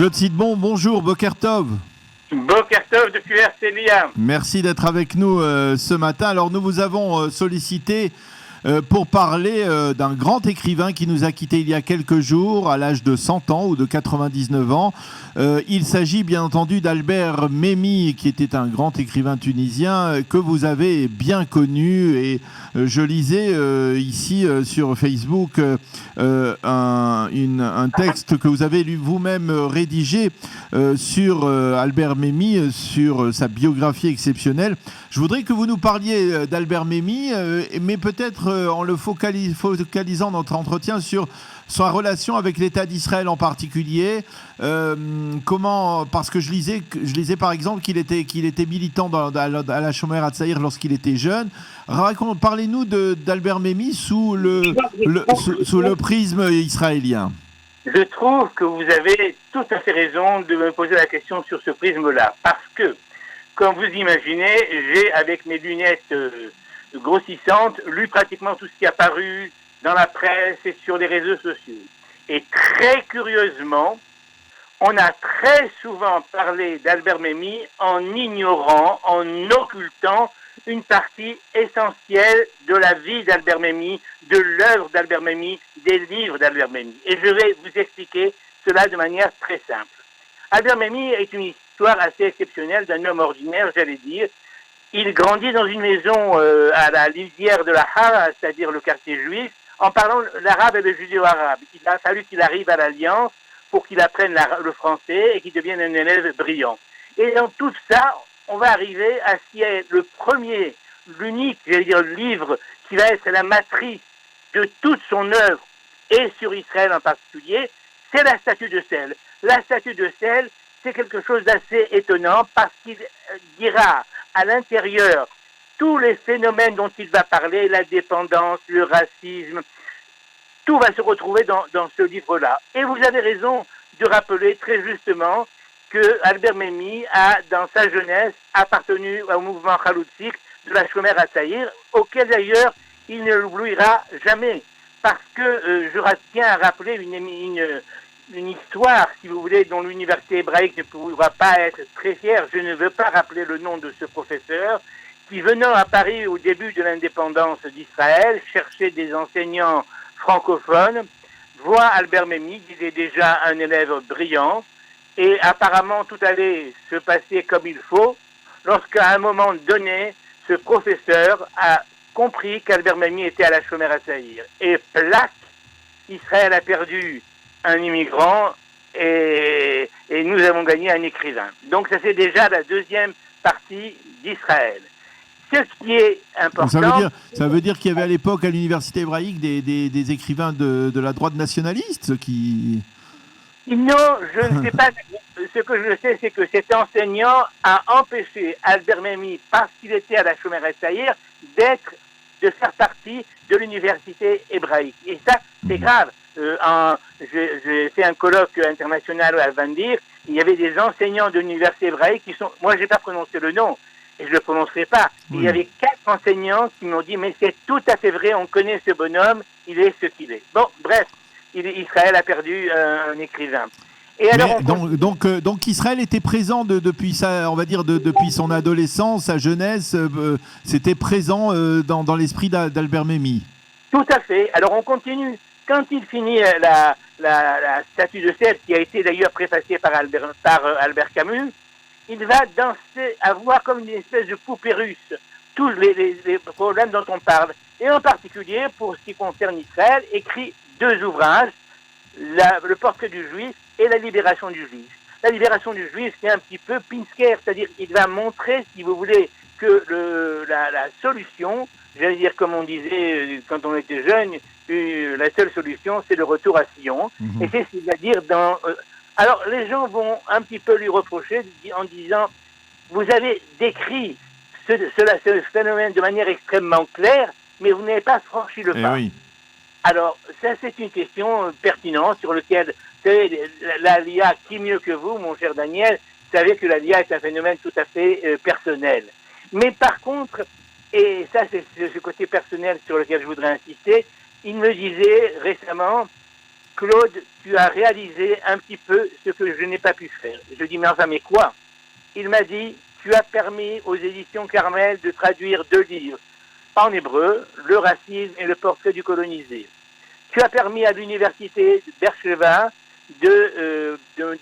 Claude Sidbon, bonjour, Boker Tov. Boker Tov depuis Herzliya. Merci d'être avec nous ce matin. Alors nous vous avons sollicité pour parler d'un grand écrivain qui nous a quittés il y a quelques jours à l'âge de 100 ans ou de 99 ans. Il s'agit bien entendu d'Albert Memmi, qui était un grand écrivain tunisien que vous avez bien connu. Et je lisais ici sur Facebook un texte que vous avez vous-même rédigé sur Albert Memmi, sur sa biographie exceptionnelle. Je voudrais que vous nous parliez d'Albert Memmi, mais peut-être en le focalisant notre entretien sur sa relation avec l'État d'Israël en particulier. Parce que je lisais par exemple qu'il était militant à la Shomer Hatzair lorsqu'il était jeune. Parlez-nous d'Albert Memmi sous le prisme israélien. Je trouve que vous avez tout à fait raison de me poser la question sur ce prisme-là, parce que, comme vous imaginez, j'ai, avec mes lunettes grossissantes, lu pratiquement tout ce qui a paru dans la presse et sur les réseaux sociaux. Et très curieusement, on a très souvent parlé d'Albert Memmi en ignorant, en occultant une partie essentielle de la vie d'Albert Memmi, de l'œuvre d'Albert Memmi, des livres d'Albert Memmi. Et je vais vous expliquer cela de manière très simple. Albert Memmi est une histoire assez exceptionnelle d'un homme ordinaire, j'allais dire. Il grandit dans une maison à la lisière de la Hara, c'est-à-dire le quartier juif, en parlant l'arabe et le judéo-arabe. Il a fallu qu'il arrive à l'Alliance pour qu'il apprenne le français et qu'il devienne un élève brillant. Et dans tout ça, on va arriver à ce qui est le premier, l'unique, j'allais dire, livre qui va être la matrice de toute son œuvre, et sur Israël en particulier, c'est la statue de sel. La statue de sel, c'est quelque chose d'assez étonnant parce qu'il dira à l'intérieur tous les phénomènes dont il va parler, la dépendance, le racisme, tout va se retrouver dans ce livre-là. Et vous avez raison de rappeler très justement que Albert Memmi a, dans sa jeunesse, appartenu au mouvement Chaloutsik de la Shomer Hatzair, auquel d'ailleurs il ne l'oubliera jamais. Parce que je tiens à rappeler une histoire, si vous voulez, dont l'université hébraïque ne pourra pas être très fière. Je ne veux pas rappeler le nom de ce professeur qui, venant à Paris au début de l'indépendance d'Israël, cherchait des enseignants francophones, voit Albert Memmi, il est déjà un élève brillant, et apparemment tout allait se passer comme il faut, lorsqu'à un moment donné, ce professeur a compris qu'Albert Memmi était à la Shomer Hatzair. Et plac, Israël a perdu un immigrant et nous avons gagné un écrivain. Donc ça c'est déjà la deuxième partie d'Israël. Ce qui est important... Ça veut dire qu'il y avait à l'époque à l'université hébraïque des écrivains de la droite nationaliste qui... Non, je ne sais pas. Ce que je sais, c'est que cet enseignant a empêché Albert Memmi, parce qu'il était à la Shomer Hatzair, de faire partie de l'université hébraïque. Et ça, c'est grave. J'ai fait un colloque international à Vandir. Il y avait des enseignants de l'université hébraïque qui sont... Moi, je n'ai pas prononcé le nom, et je ne le prononcerai pas. Oui. Il y avait 4 enseignants qui m'ont dit, mais c'est tout à fait vrai, on connaît ce bonhomme, il est ce qu'il est. Bon, bref, Israël a perdu un écrivain. Et alors, donc Israël était présent depuis depuis son adolescence, sa jeunesse, c'était présent dans l'esprit d'Albert Memmi. Tout à fait. Alors on continue. Quand il finit la statue de sel, qui a été d'ailleurs préfacée par Albert Camus, il va avoir comme une espèce de poupée russe tous les problèmes dont on parle. Et en particulier, pour ce qui concerne Israël, écrit 2 ouvrages, le portrait du juif et la libération du juif. La libération du juif, c'est un petit peu Pinsker, c'est-à-dire qu'il va montrer, si vous voulez, que la solution, j'allais dire comme on disait quand on était jeune, la seule solution, c'est le retour à Sion. Et c'est-à-dire alors les gens vont un petit peu lui reprocher en disant, vous avez décrit ce phénomène de manière extrêmement claire, mais vous n'avez pas franchi le pas. Oui. Alors, ça, c'est une question pertinente sur laquelle, l'Aliyah, qui mieux que vous, mon cher Daniel, savez que l'Aliyah est un phénomène tout à fait personnel. Mais par contre, et ça, c'est ce côté personnel sur lequel je voudrais insister, il me disait récemment Claude, tu as réalisé un petit peu ce que je n'ai pas pu faire. Je dis, mais enfin, mais quoi? Il m'a dit, tu as permis aux éditions Carmel de traduire 2 livres en hébreu, Le racisme et le portrait du colonisé. Tu as permis à l'université de Bercheva de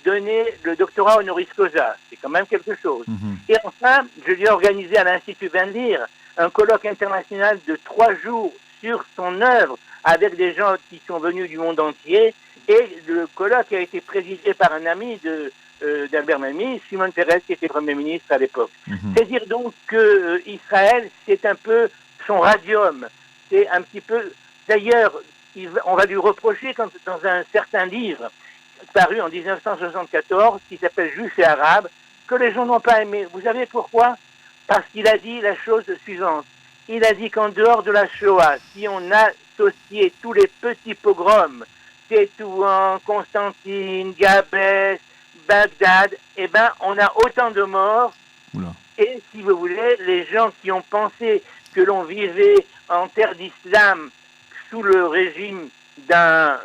donner le doctorat honoris causa. C'est quand même quelque chose. Et enfin, je lui ai organisé à l'Institut Van Leer un colloque international de 3 jours sur son œuvre avec des gens qui sont venus du monde entier. Et le colloque a été présidé par un ami d'Albert Memmi, Shimon Peres, qui était Premier ministre à l'époque. C'est-à-dire donc que Israël, c'est un peu son radium. C'est un petit peu... D'ailleurs, on va lui reprocher, quand, dans un certain livre paru en 1974, qui s'appelle Juifs et Arabes, que les gens n'ont pas aimé. Vous savez pourquoi? Parce qu'il a dit la chose suivante. Il a dit qu'en dehors de la Shoah, si on associait tous les petits pogroms, Tétouan, Constantine, Gabès, Bagdad, eh ben, on a autant de morts. Oula. Et si vous voulez, les gens qui ont pensé que l'on vivait en terre d'islam sous le régime d'un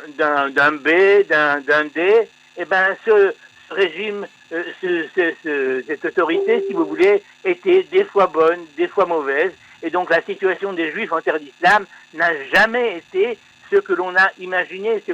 B, d'un D, eh ben, ce régime, cette autorité, si vous voulez, était des fois bonne, des fois mauvaise. Et donc la situation des Juifs en terre d'islam n'a jamais été ce que l'on a imaginé, ce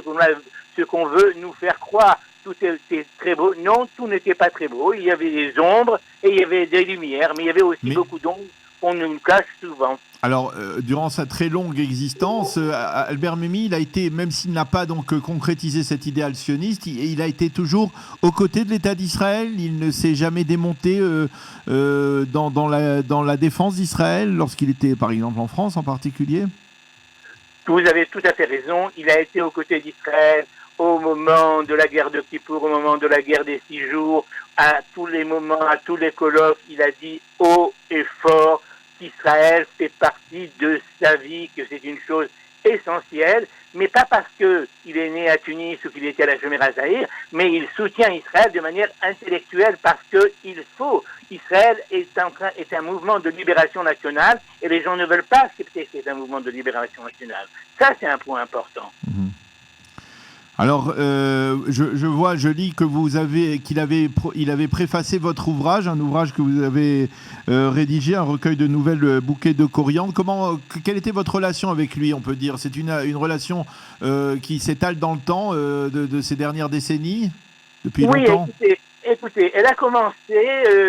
qu'on veut nous faire croire. Tout était très beau. Non, tout n'était pas très beau. Il y avait des ombres et il y avait des lumières, mais il y avait aussi beaucoup d'ombres qu'on nous cache souvent. Alors, durant sa très longue existence, Albert Memmi, il a été, même s'il n'a pas donc concrétisé cet idéal sioniste, il a été toujours aux côtés de l'État d'Israël. Il ne s'est jamais démonté dans la défense d'Israël, lorsqu'il était, par exemple, en France en particulier. Vous avez tout à fait raison. Il a été aux côtés d'Israël au moment de la guerre de Kippour, au moment de la guerre des 6 jours, à tous les moments, à tous les colloques. Il a dit haut et fort qu'Israël fait partie de sa vie, que c'est une chose essentielle, mais pas parce qu'il est né à Tunis ou qu'il était à la Jumeirah Zahir, mais il soutient Israël de manière intellectuelle parce qu'il faut. Israël est un mouvement de libération nationale et les gens ne veulent pas accepter que c'est un mouvement de libération nationale. Ça, c'est un point important. Alors, je lis que il avait préfacé votre ouvrage, un ouvrage que vous avez rédigé, un recueil de nouvelles bouquets de coriandre. Quelle était votre relation avec lui, on peut dire? C'est une relation qui s'étale dans le temps de ces dernières décennies, depuis longtemps? Écoutez, elle a commencé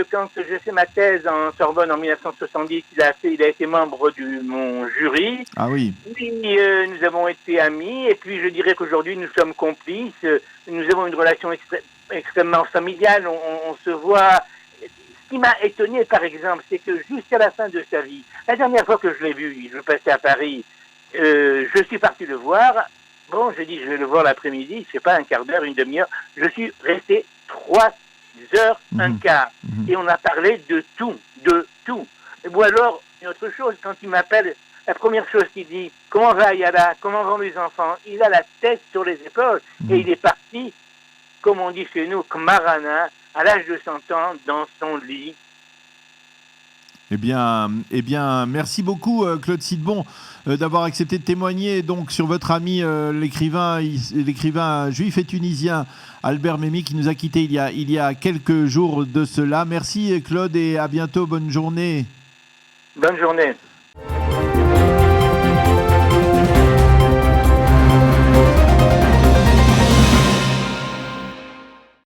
quand j'ai fait ma thèse en Sorbonne en 1970. Il a été membre de mon jury. Ah oui. Puis nous avons été amis et puis je dirais qu'aujourd'hui nous sommes complices. Nous avons une relation extrêmement familiale. On se voit. Ce qui m'a étonné, par exemple, c'est que jusqu'à la fin de sa vie, la dernière fois que je l'ai vu, je passais à Paris, je suis parti le voir. Bon, j'ai dit je vais le voir l'après-midi. C'est pas un quart d'heure, une demi-heure. Je suis resté 3 heures, un quart. Et on a parlé de tout. Ou alors, une autre chose, quand il m'appelle, la première chose qu'il dit, comment va Ayala, comment vont les enfants? Il a la tête sur les épaules et il est parti, comme on dit chez nous, Kmarana, à l'âge de 100 ans, dans son lit. Eh bien, merci beaucoup Claude Sidbon d'avoir accepté de témoigner donc sur votre ami l'écrivain juif et tunisien Albert Memmi qui nous a quittés il y a quelques jours de cela. Merci Claude et à bientôt, bonne journée. Bonne journée.